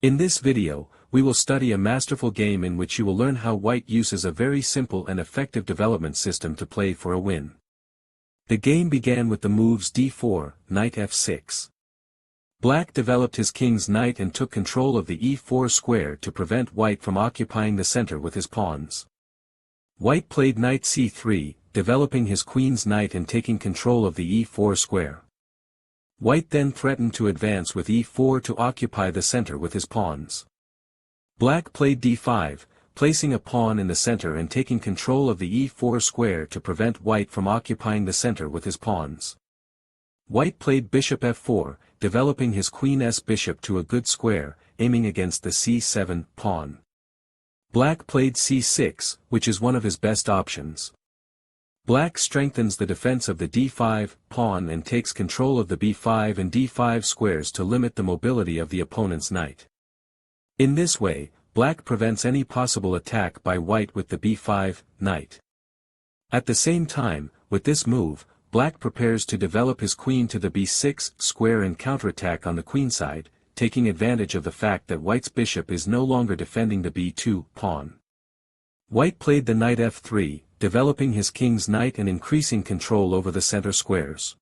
In this video, we will study a masterful game in which you will learn how White uses a very simple and effective development system to play for a win. The game began with the moves d4, knight f6. Black developed his king's knight and took control of the e4 square to prevent White from occupying the center with his pawns. White played knight c3, developing his queen's knight and taking control of the e4 square. White then threatened to advance with e4 to occupy the center with his pawns. Black played d5, placing a pawn in the center and taking control of the e4 square to prevent White from occupying the center with his pawns. White played bishop f4, developing his queen-s bishop to a good square, aiming against the c7 pawn. Black played c6, which is one of his best options. Black strengthens the defense of the d5 pawn and takes control of the b5 and d5 squares to limit the mobility of the opponent's knight. In this way, Black prevents any possible attack by White with the b5 knight. At the same time, with this move, Black prepares to develop his queen to the b6 square and counterattack on the queenside, taking advantage of the fact that White's bishop is no longer defending the b2 pawn. White played the knight f3, developing his king's knight and increasing control over the center squares.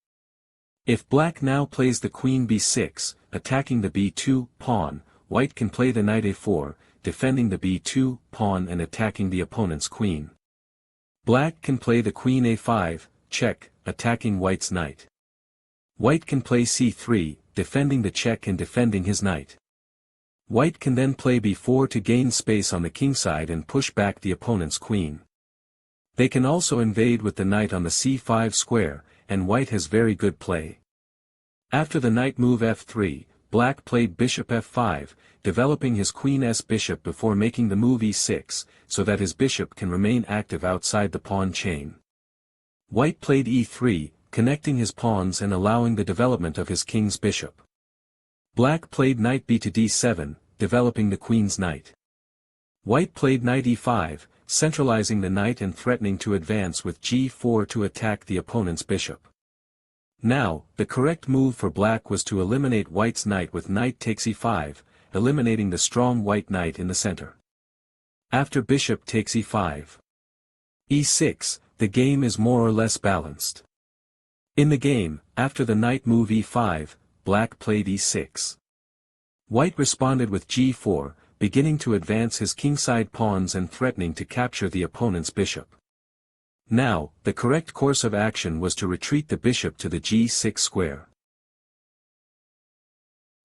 If Black now plays the queen b6, attacking the b2 pawn, White can play the knight a4, defending the b2 pawn and attacking the opponent's queen. Black can play the queen a5, check, attacking White's knight. White can play c3, defending the check and defending his knight. White can then play b4 to gain space on the kingside and push back the opponent's queen. They can also invade with the knight on the c5 square, and White has very good play. After the knight move f3, Black played bishop f5, developing his queen-s bishop before making the move e6, so that his bishop can remain active outside the pawn chain. White played e3, connecting his pawns and allowing the development of his king's bishop. Black played knight b to d7, developing the queen's knight. White played knight e5, centralizing the knight and threatening to advance with g4 to attack the opponent's bishop. Now, the correct move for Black was to eliminate White's knight with knight takes e5, eliminating the strong White knight in the center. After bishop takes e5, e6, the game is more or less balanced. In the game, after the knight move e5, Black played e6. White responded with g4, beginning to advance his kingside pawns and threatening to capture the opponent's bishop. Now, the correct course of action was to retreat the bishop to the g6 square.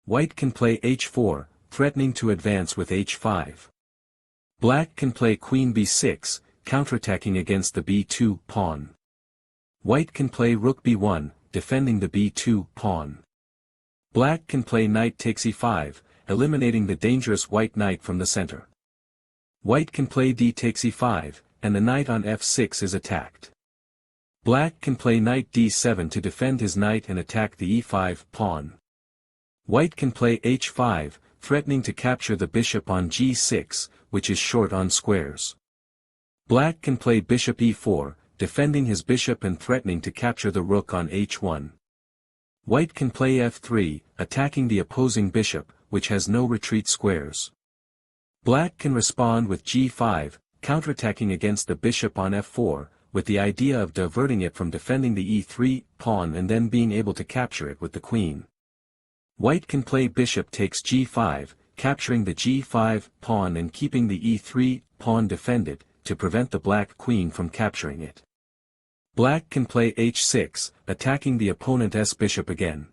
White can play h4, threatening to advance with h5. Black can play queen b6, counterattacking against the b2 pawn. White can play rook b1, defending the b2 pawn. Black can play knight takes e5, eliminating the dangerous White knight from the center. White can play d takes e5, and the knight on f6 is attacked. Black can play knight d7 to defend his knight and attack the e5 pawn. White can play h5, threatening to capture the bishop on g6, which is short on squares. Black can play bishop e4, defending his bishop and threatening to capture the rook on h1. White can play f3, attacking the opposing bishop, which has no retreat squares. Black can respond with g5, counterattacking against the bishop on f4, with the idea of diverting it from defending the e3 pawn and then being able to capture it with the queen. White can play bishop takes g5, capturing the g5 pawn and keeping the e3 pawn defended, to prevent the black queen from capturing it. Black can play h6, attacking the opponent's bishop again.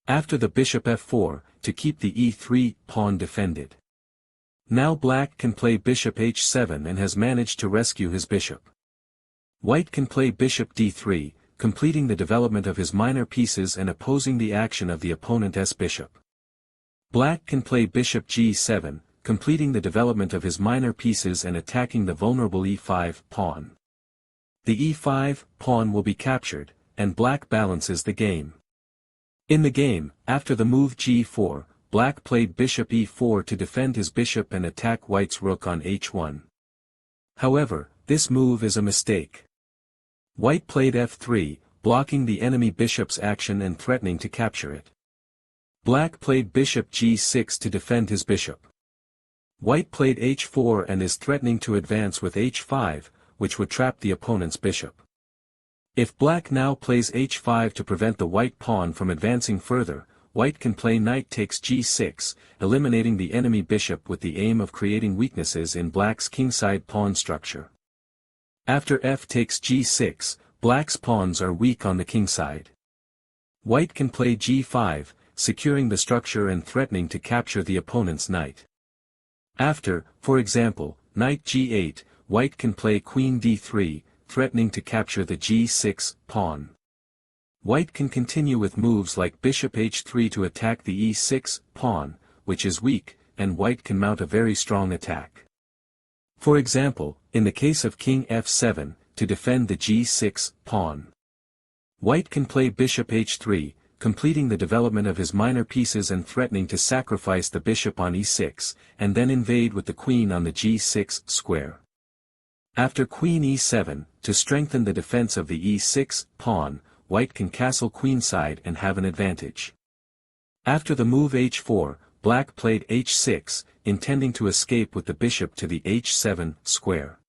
After the bishop f4, to keep the e3 pawn defended. Now Black can play bishop h7 and has managed to rescue his bishop. White can play bishop d3, completing the development of his minor pieces and opposing the action of the opponent's bishop. Black can play bishop g7, completing the development of his minor pieces and attacking the vulnerable e5 pawn. The e5 pawn will be captured, and Black balances the game. In the game, after the move g4, Black played bishop e4 to defend his bishop and attack White's rook on h1. However, this move is a mistake. White played f3, blocking the enemy bishop's action and threatening to capture it. Black played bishop g6 to defend his bishop. White played h4 and is threatening to advance with h5, which would trap the opponent's bishop. If black now plays h5 to prevent the white pawn from advancing further, white can play knight takes g6, eliminating the enemy bishop with the aim of creating weaknesses in black's kingside pawn structure. After f takes g6, black's pawns are weak on the kingside. White can play g5, securing the structure and threatening to capture the opponent's knight. After, for example, knight g8, white can play queen d3, threatening to capture the g6 pawn. White can continue with moves like bishop h3 to attack the e6 pawn, which is weak, and white can mount a very strong attack. For example, in the case of king f7, to defend the g6 pawn. White can play bishop h3, completing the development of his minor pieces and threatening to sacrifice the bishop on e6, and then invade with the queen on the g6 square. After queen e7, to strengthen the defense of the e6 pawn, white can castle queenside and have an advantage. After the move h4, black played h6, intending to escape with the bishop to the h7 square.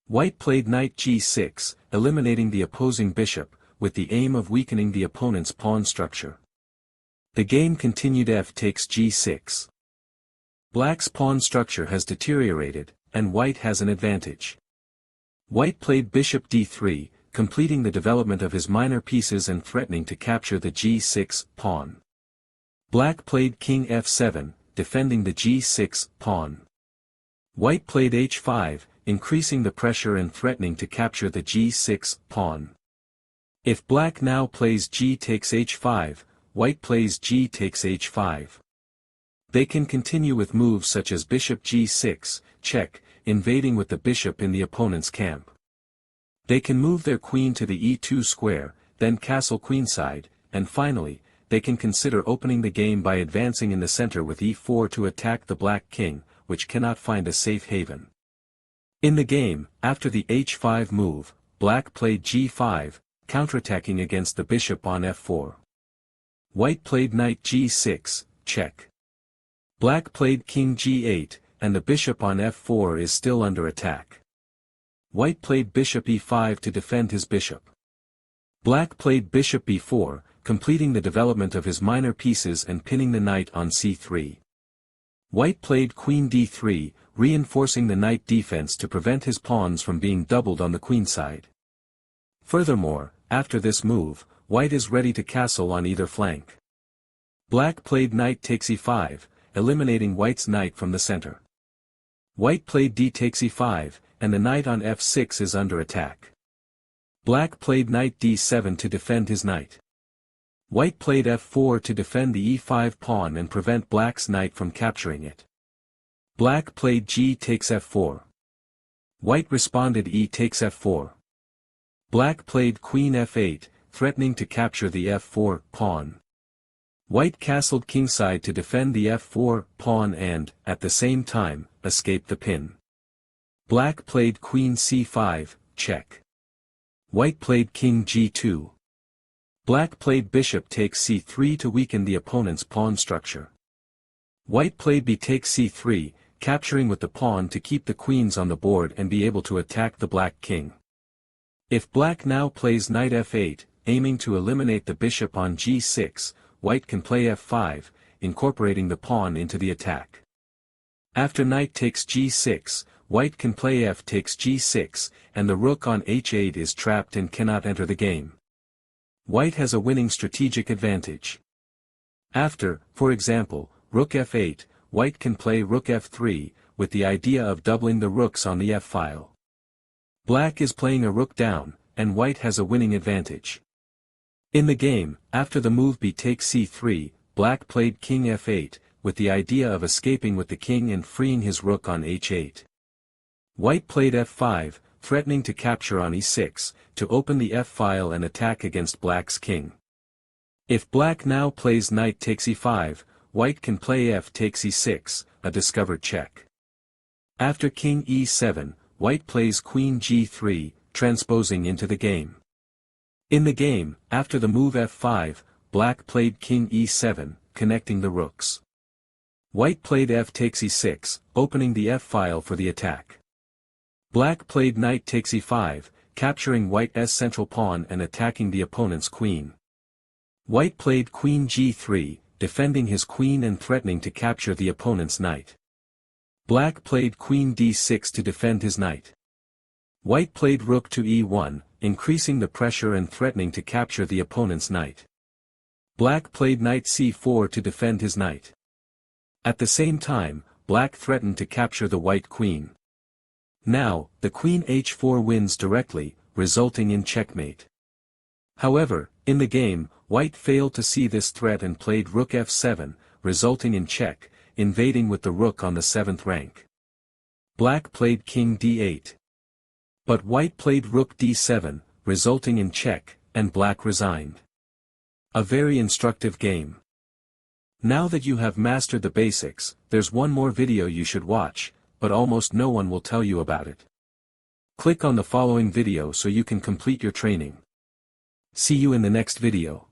White played knight g6, eliminating the opposing bishop, with the aim of weakening the opponent's pawn structure. The game continued. F takes g6. Black's pawn structure has deteriorated, and white has an advantage. White played bishop d3, completing the development of his minor pieces and threatening to capture the g6 pawn. Black played king f7, defending the g6 pawn. White played h5, increasing the pressure and threatening to capture the g6 pawn. If black now plays g takes h5, white plays g takes h5. They can continue with moves such as bishop g6, check, invading with the bishop in the opponent's camp. They can move their queen to the e2 square, then castle queenside, and finally, they can consider opening the game by advancing in the center with e4 to attack the black king, which cannot find a safe haven. In the game, after the h5 move, black played g5, counterattacking against the bishop on f4. White played knight g6, check. Black played king g8, and the bishop on f4 is still under attack. White played bishop e5 to defend his bishop. Black played bishop b4, completing the development of his minor pieces and pinning the knight on c3. White played queen d3, reinforcing the knight defense to prevent his pawns from being doubled on the queenside. Furthermore, after this move, white is ready to castle on either flank. Black played knight takes e5, eliminating white's knight from the center. White played d takes e5, and the knight on f6 is under attack. Black played knight d7 to defend his knight. White played f4 to defend the e5 pawn and prevent black's knight from capturing it. Black played g takes f4. White responded e takes f4. Black played queen f8, threatening to capture the f4 pawn. White castled kingside to defend the f4 pawn and, at the same time, escape the pin. Black played queen c5, check. White played king g2. Black played bishop takes c3 to weaken the opponent's pawn structure. White played b takes c3, capturing with the pawn to keep the queens on the board and be able to attack the black king. If black now plays knight f8, aiming to eliminate the bishop on g6, white can play f5, incorporating the pawn into the attack. After knight takes g6, white can play f takes g6, and the rook on h8 is trapped and cannot enter the game. White has a winning strategic advantage. After, for example, rook f8, white can play rook f3, with the idea of doubling the rooks on the f-file. Black is playing a rook down, and white has a winning advantage. In the game, after the move b takes c3, black played king f8, with the idea of escaping with the king and freeing his rook on h8. White played f5, threatening to capture on e6, to open the f-file and attack against black's king. If black now plays knight takes e5, white can play f takes e6, a discovered check. After king e7, white plays queen g3, transposing into the game. In the game, after the move f5, black played king e7, connecting the rooks. White played f takes e6, opening the f file for the attack. Black played knight takes e5, capturing white's central pawn and attacking the opponent's queen. White played queen g3, defending his queen and threatening to capture the opponent's knight. Black played queen d6 to defend his knight. White played rook to e1, increasing the pressure and threatening to capture the opponent's knight. Black played knight c4 to defend his knight. At the same time, black threatened to capture the white queen. Now, the queen h4 wins directly, resulting in checkmate. However, in the game, white failed to see this threat and played rook f7, resulting in check, invading with the rook on the 7th rank. Black played king d8. But white played rook d7, resulting in check, and black resigned. A very instructive game. Now that you have mastered the basics, there's one more video you should watch, but almost no one will tell you about it. Click on the following video so you can complete your training. See you in the next video.